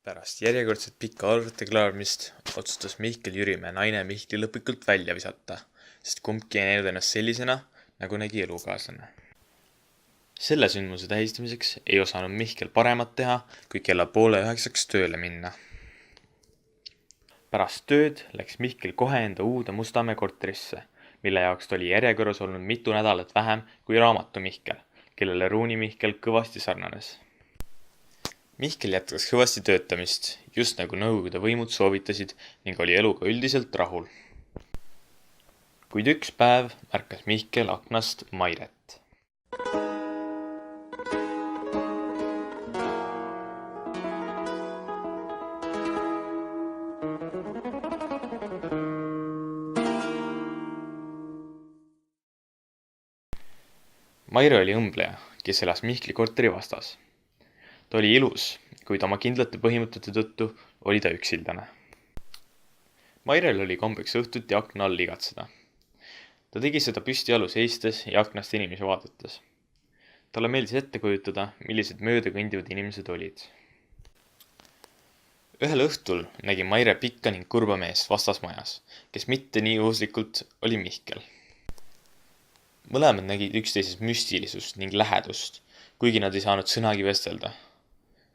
Pärast järjekordset pikka arvete klaarimist otsustas Mihkel Jürimäe naine Mihkli lõplikult välja visata, sest kumbki ei näinud ennast sellisena, nagu nägi elukaaslane. Selle sündmuse tähistamiseks ei osanud Mihkel paremat teha, kui kella 8:30 tööle minna. Pärast tööd läks Mihkel kohe enda uude Mustamäe korterisse, mille jaoks ta oli järjekorras olnud mitu nädalat vähem kui Raamatu Mihkel, kellele Ruuni Mihkel kõvasti sarnanes. Mihkel jätkas kõvasti töötamist, just nagu Nõukogude võimud soovitasid ning oli eluga üldiselt rahul. Kuid üks päev märkas Mihkel aknast Mairet. Maire oli õmbleja, kes elas Mihkli korteri vastas. Ta oli ilus, kuid oma kindlate põhimõtete tõttu oli ta üksildane. Mairel oli kombeks õhtuti akna all igatseda. Ta tegi seda püstijalu seistes ja aknast inimesi vaadates. Talle meeldis ette kujutada, millised mööda kõndivad inimesed olid. Ühel õhtul nägi Maire pikka ning kurba meest vastasmajas, kes mitte nii juhuslikult oli Mihkel. Mõlemad nägid üksteises müstilisust ning lähedust, kuigi nad ei saanud sõnagi vestelda.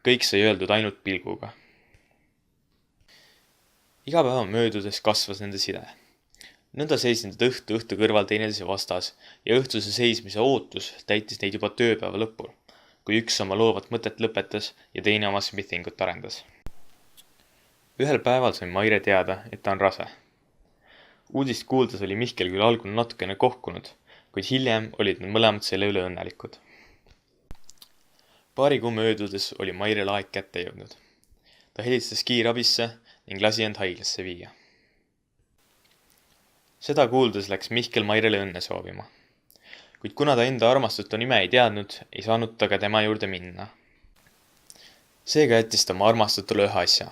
Kõik sai öeldud ainult pilguga. Iga päeva möödudes kasvas nende side. Nõnda seisnud õhtu kõrval teineteise vastas ja õhtuse seismise ootus täitis neid juba tööpäeva lõpul, kui üks oma loovat mõtet lõpetas ja teine oma smithingut arendas. Ühel päeval sai Maire teada, et ta on rase. Uudist kuuldes oli Mihkel küll algul natukene kohkunud, kuid hiljem olid nad mõlemad selle üle õnnelikud. Paari kuu möödudes oli Mairel aeg kätte jõudnud. Ta helistas kiirabisse ning lasi end haiglasse viia. Seda kuuldes läks Mihkel Mairele õnne soovima. Kuid kuna ta enda armastutu nime ei teadnud, ei saanud ta ka tema juurde minna. Seega jättis ta oma armastutule ühe asja.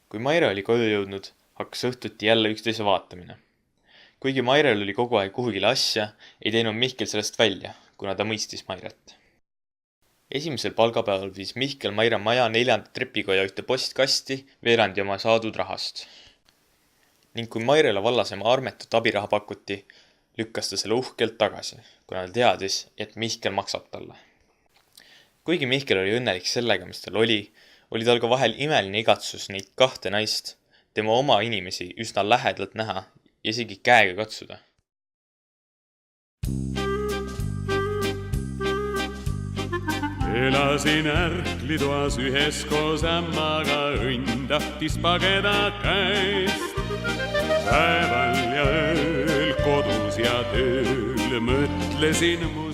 Kui Maire oli koju jõudnud, hakkas õhtuti jälle üksteise vaatamine. Kuigi Mairel oli kogu aeg kuhugile asja, ei teinud Mihkel sellest välja, kuna ta mõistis Mairet. Esimesel palgapäeval viis Mihkel Maire maja 4. trepikoja ühte postkasti veerandi oma saadud rahast. Ning kui Mairele vallasema armetut abiraha pakuti, lükkas ta selle uhkelt tagasi, kuna ta teadis, et Mihkel maksab talle. Kuigi Mihkel oli õnnelik sellega, mis tal oli tal ka vahel imeline igatsus neid kahte naist, tema oma inimesi üsna lähedalt näha ja isegi käega katsuda. Elasin ärklitoas üheskoos ämmaga, õnn tahtis pageda käest. Päeval ja ööl kodus ja tööl mõtlesin mu